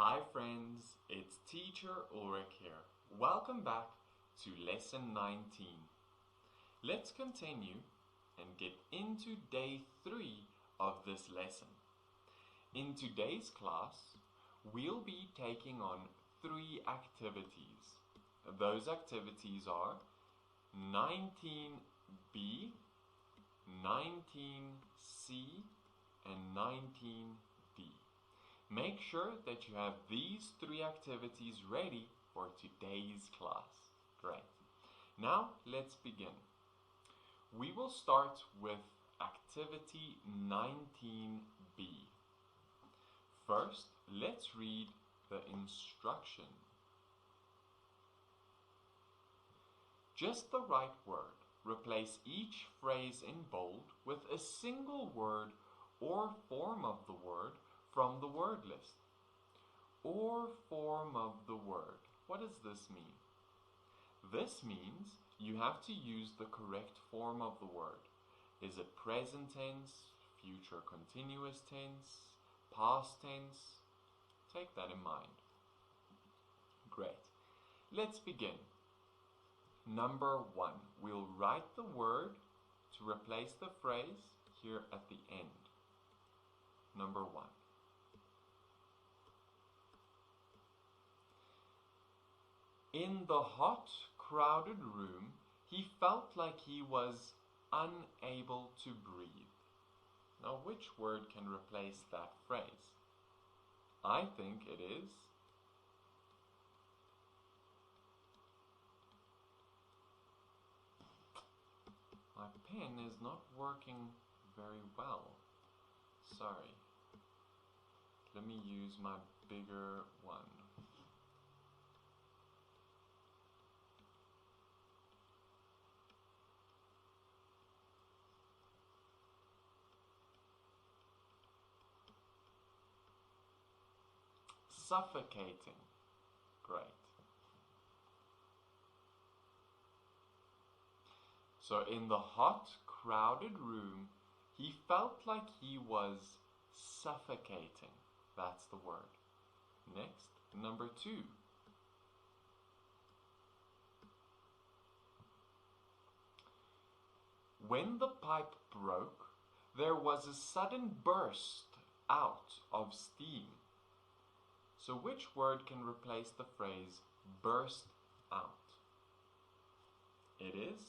Hi friends, it's Teacher Ulrich here. Welcome back to Lesson 19. Let's continue and get into day 3 of this lesson. In today's class, we'll be taking on 3 activities. Those activities are 19B, 19C, and 19D. Make sure that you have these 3 activities ready for today's class. Great. Now let's begin. We will start with activity 19B. First, let's read the instruction. Just the right word. Replace each phrase in bold with a single word or form of the word from the word list. Or form of the word. What does this mean? This means you have to use the correct form of the word. Is it present tense, future continuous tense, past tense? Take that in mind. Great. Let's begin. Number 1. We'll write the word to replace the phrase here at the end. Number 1. In the hot, crowded room, he felt like he was unable to breathe. Now, which word can replace that phrase? I think it is my pen is not working very well. Sorry. Let me use my bigger one. Suffocating. Great. So in the hot, crowded room, he felt like he was suffocating. That's the word. Next, number 2. When the pipe broke, there was a sudden burst out of steam. So which word can replace the phrase burst out? It is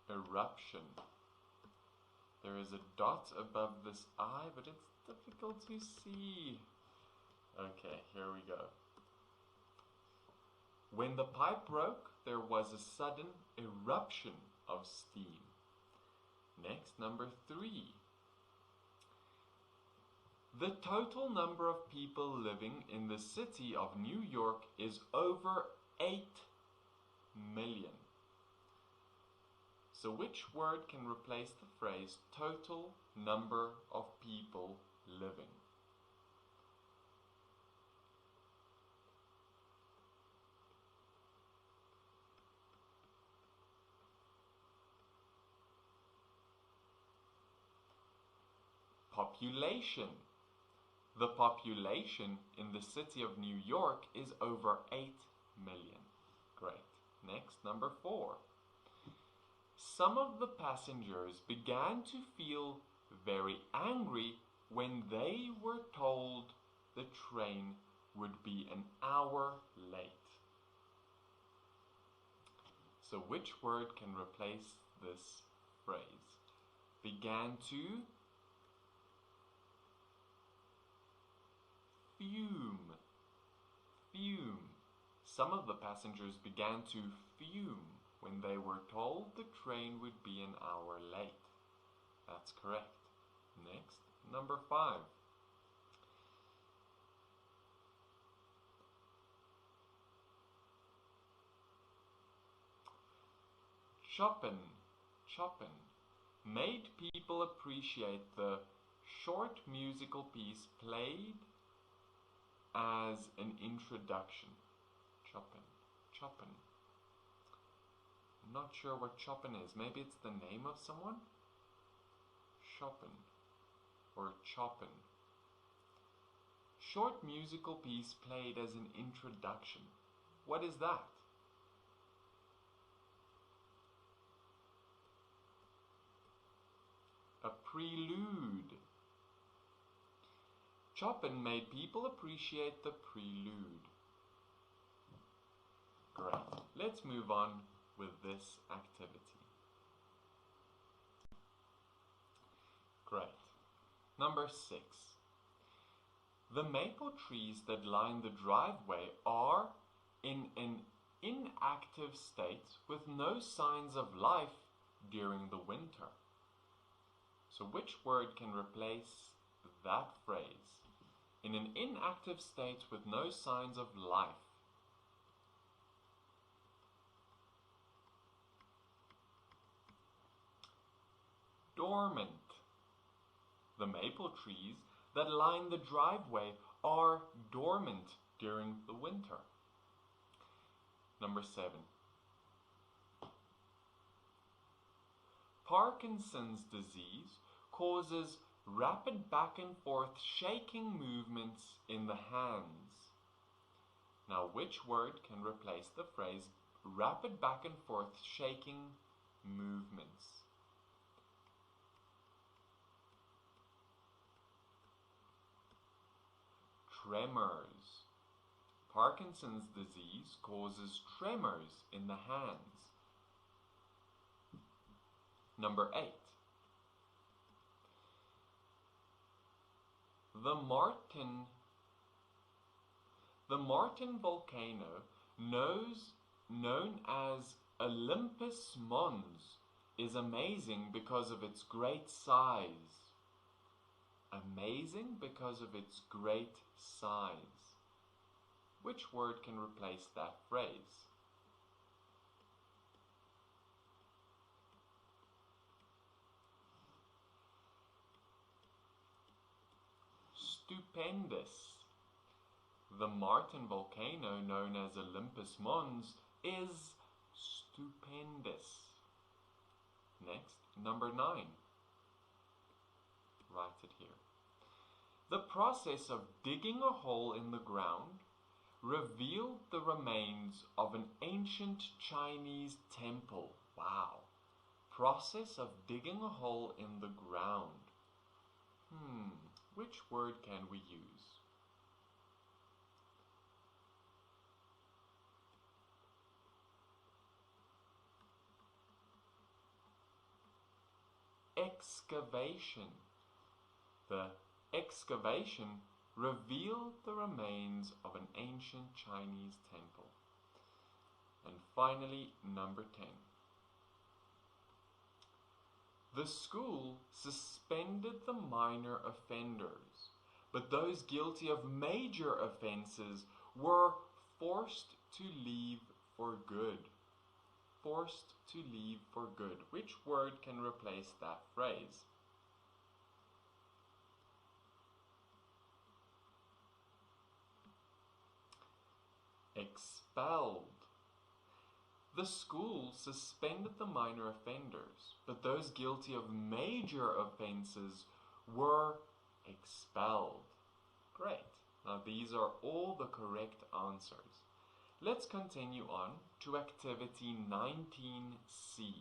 eruption. There is a dot above this I, but it's difficult to see. Okay, here we go. When the pipe broke, there was a sudden eruption of steam. Next, number 3. The total number of people living in the city of New York is over 8 million. So which word can replace the phrase total number of people living? Population. The population in the city of New York is over 8 million. Great. Next, number 4. Some of the passengers began to feel very angry when they were told the train would be an hour late. So which word can replace this phrase? Began to fume. Fume. Some of the passengers began to fume when they were told the train would be an hour late. That's correct. Next, number 5. Chopin. Chopin made people appreciate the short musical piece played as an introduction. Chopin. Chopin. Not sure what Chopin is. Maybe it's the name of someone? Chopin or Chopin. Short musical piece played as an introduction. What is that? A prelude. Chopin made people appreciate the prelude. Great. Let's move on with this activity. Great. Number 6. The maple trees that line the driveway are in an inactive state with no signs of life during the winter. So which word can replace that phrase? In an inactive state with no signs of life. Dormant. The maple trees that line the driveway are dormant during the winter. Number 7. Parkinson's disease causes rapid back and forth shaking movements in the hands. Now, which word can replace the phrase rapid back and forth shaking movements? Tremors. Parkinson's disease causes tremors in the hands. Number 8. The Martin volcano, known as Olympus Mons, is amazing because of its great size. Amazing because of its great size. Which word can replace that phrase? Stupendous. The Martin volcano, known as Olympus Mons, is stupendous. Next, number 9. Write it here. The process of digging a hole in the ground revealed the remains of an ancient Chinese temple. Wow. Process of digging a hole in the ground. Which word can we use? Excavation. The excavation revealed the remains of an ancient Chinese temple. And finally, number 10. The school suspended the minor offenders, but those guilty of major offenses were forced to leave for good. Forced to leave for good. Which word can replace that phrase? Expelled. The school suspended the minor offenders, but those guilty of major offenses were expelled. Great. Now these are all the correct answers. Let's continue on to activity 19C.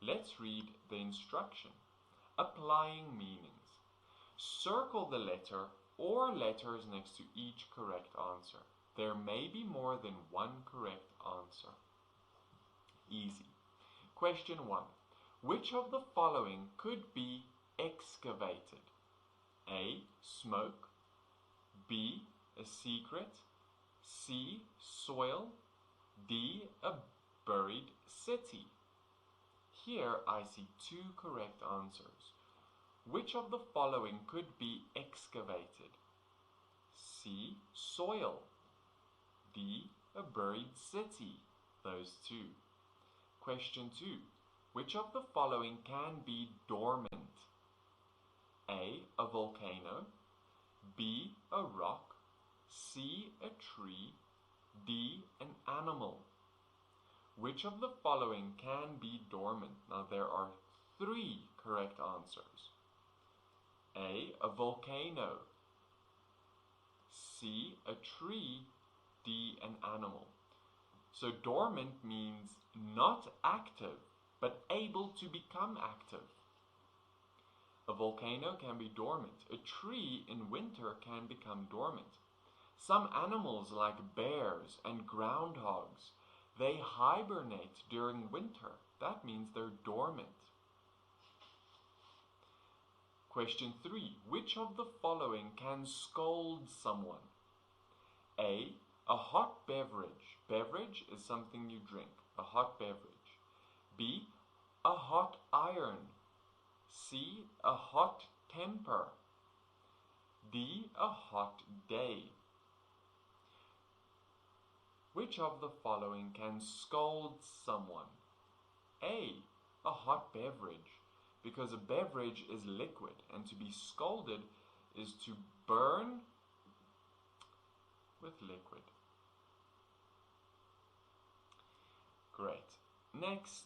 Let's read the instruction. Applying meanings. Circle the letter or letters next to each correct answer. There may be more than one correct answer. Easy. Question 1. Which of the following could be excavated? A. Smoke. B. A secret. C. Soil. D. A buried city. Here I see 2 correct answers. Which of the following could be excavated? C. Soil. D. A buried city. Those 2. Question 2. Which of the following can be dormant? A. A volcano. B. A rock. C. A tree. D. An animal. Which of the following can be dormant? Now there are 3 correct answers. A volcano. C, a tree. D, an animal. So dormant means not active, but able to become active. A volcano can be dormant. A tree in winter can become dormant. Some animals like bears and groundhogs, they hibernate during winter. That means they're dormant. Question 3. Which of the following can scold someone? A hot beverage. Beverage is something you drink, a hot beverage. B, a hot iron. C, a hot temper. D, a hot day. Which of the following can scold someone? A hot beverage, because a beverage is liquid, and to be scolded is to burn with liquid. Great. Next,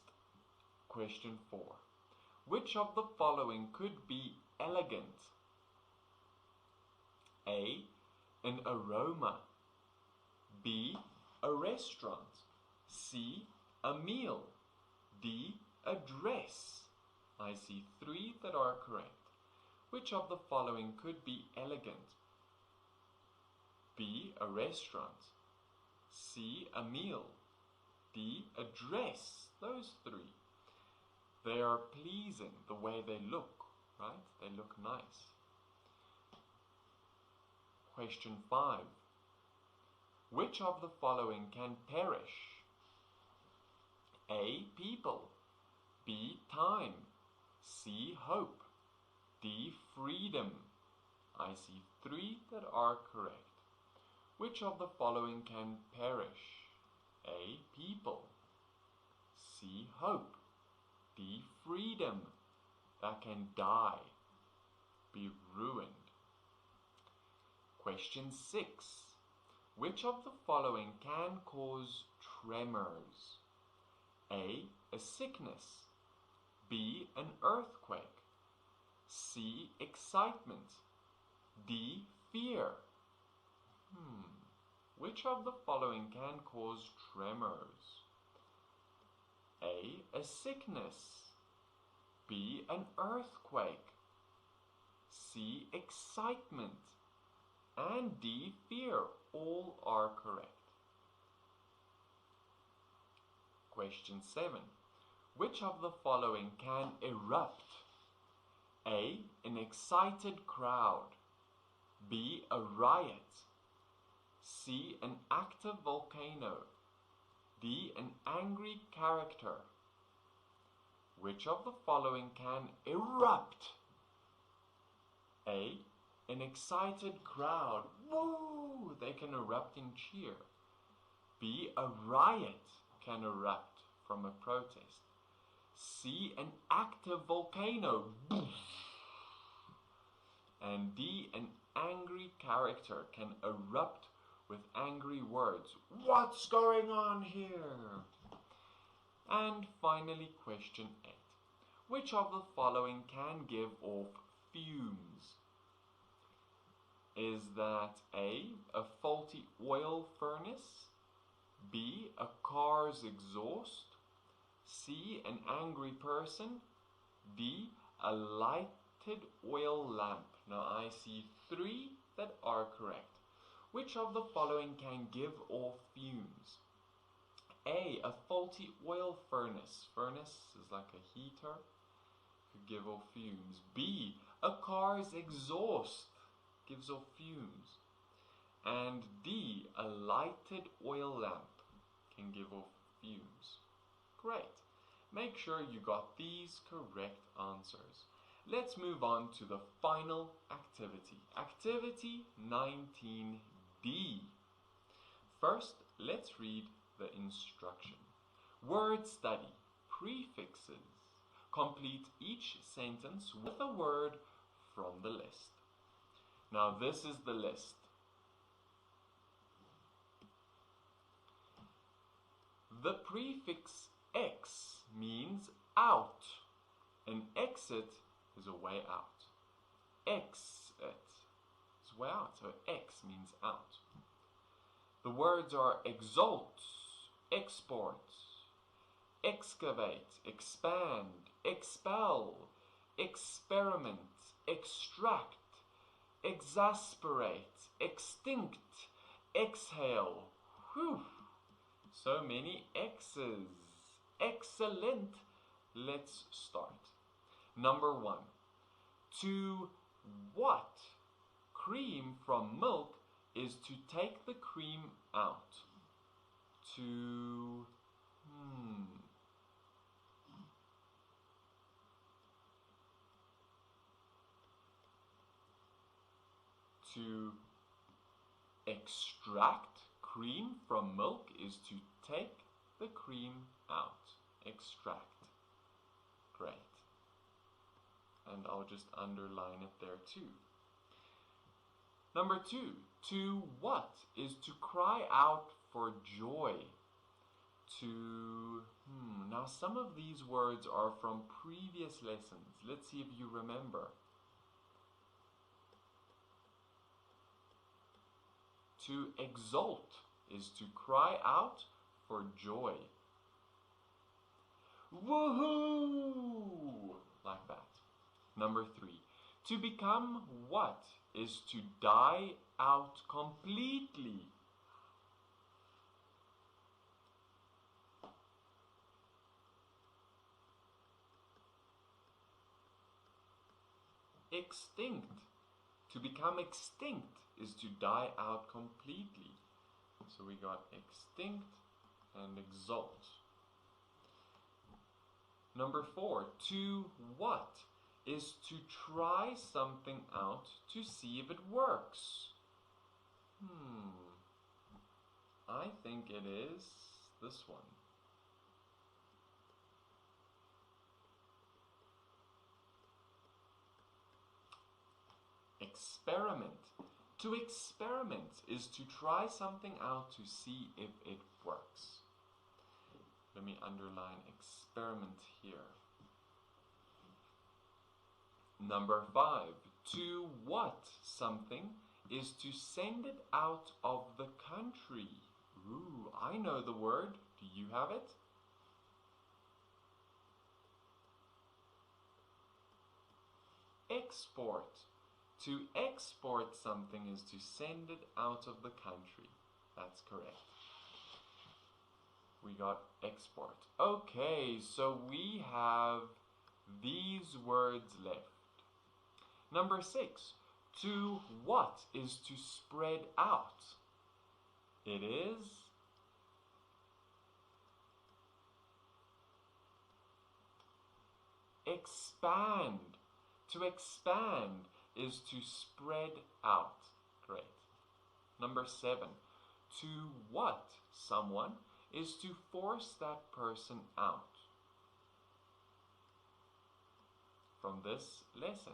question 4. Which of the following could be elegant? A, an aroma. B, a restaurant. C, a meal. D, a dress. I see 3 that are correct. Which of the following could be elegant? B, a restaurant. C, a meal. D, a dress. Those 3. They are pleasing the way they look, right? They look nice. Question 5. Which of the following can perish? A, people. B, time. C, hope. D, freedom. I see 3 that are correct. Which of the following can perish? A, people. C, hope. D, freedom. That can die, be ruined. Question 6. Which of the following can cause tremors? A sickness. B, an earthquake. C, excitement. D, fear. Which of the following can cause tremors? A sickness. B, an earthquake. C, excitement. And D, fear. All are correct. Question 7. Which of the following can erupt? A, an excited crowd. B, a riot. C, an active volcano. D, an angry character. Which of the following can erupt? A, an excited crowd. Woo! They can erupt in cheer. B, a riot can erupt from a protest. C, an active volcano. And D, an angry character can erupt with angry words. What's going on here? And finally, question 8. Which of the following can give off fumes? Is that A, faulty oil furnace? B, a car's exhaust? C, an angry person? D, a lighted oil lamp? Now I see 3 that are correct. Which of the following can give off fumes? A faulty oil furnace. Furnace is like a heater. Could give off fumes. B, a car's exhaust gives off fumes. And D, a lighted oil lamp can give off fumes. Great. Make sure you got these correct answers. Let's move on to the final activity. Activity 19D. First, let's read the instruction. Word study. Prefixes. Complete each sentence with a word from the list. Now this is the list. The prefix ex means out. An exit is a way out. Exit is way out, so ex means out. The words are exalt, export, excavate, expand, expel, experiment, extract, exasperate, extinct, exhale. Whew. So many X's. Excellent. Let's start. Number 1. To what cream from milk is to take the cream out. To To extract cream from milk is to take the cream out. Extract. Great. And I'll just underline it there too. Number 2. To what is to cry out for joy. To now some of these words are from previous lessons. Let's see if you remember. To exult is to cry out for joy. Woohoo! Like that. Number 3. To become what is to die out completely. Extinct. To become extinct is to die out completely. So we got extinct and exalt. Number 4. To what is to try something out to see if it works. I think it is this one. Experiment. To experiment is to try something out to see if it works. Let me underline experiment here. Number 5. To what something is to send it out of the country. Ooh, I know the word. Do you have it? Export. To export something is to send it out of the country. That's correct. We got export. Okay, so we have these words left. Number 6. To what is to spread out? It is expand. To expand is to spread out. Great. Number 7. To what someone is to force that person out. From this lesson.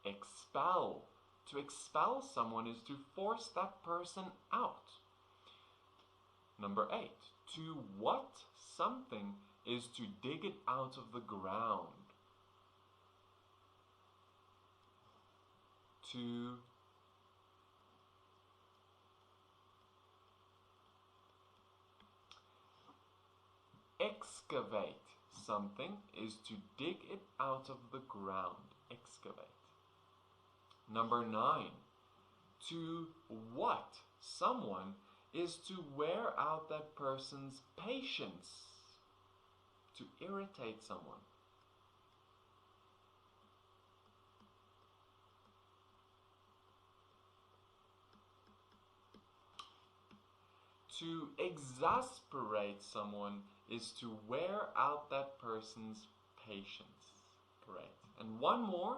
Expel. To expel someone is to force that person out. Number 8. To what something is to dig it out of the ground. To excavate something is to dig it out of the ground. Excavate. Number 9. To what someone is to wear out that person's patience. To irritate someone. To exasperate someone is to wear out that person's patience. Great. And one more.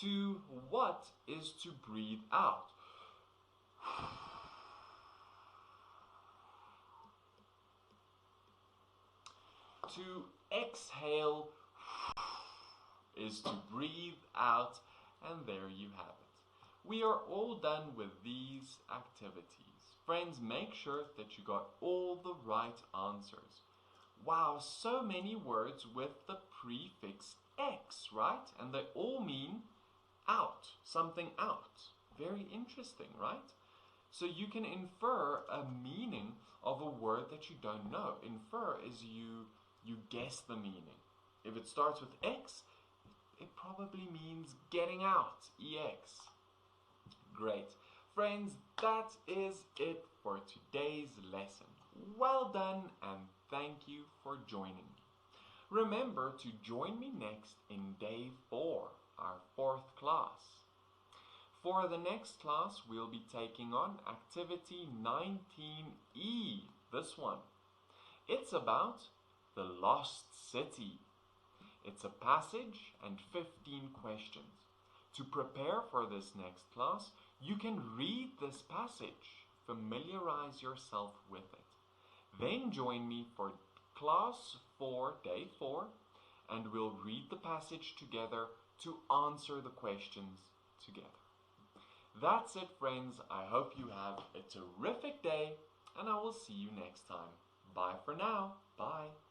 To what is to breathe out? To exhale is to breathe out, and there you have it. We are all done with these activities. Friends, make sure that you got all the right answers. Wow, so many words with the prefix X, right? And they all mean out, something out. Very interesting, right? So you can infer a meaning of a word that you don't know. Infer is you guess the meaning. If it starts with X, it probably means getting out, EX. Great. Friends, that is it for today's lesson. Well done and thank you for joining me. Remember to join me next in day 4, our 4th class. For the next class, we'll be taking on activity 19E, this one. It's about the lost city. It's a passage and 15 questions. To prepare for this next class, you can read this passage. Familiarize yourself with it. Then join me for class 4, day 4, and we'll read the passage together to answer the questions together. That's it, friends. I hope you have a terrific day, and I will see you next time. Bye for now. Bye.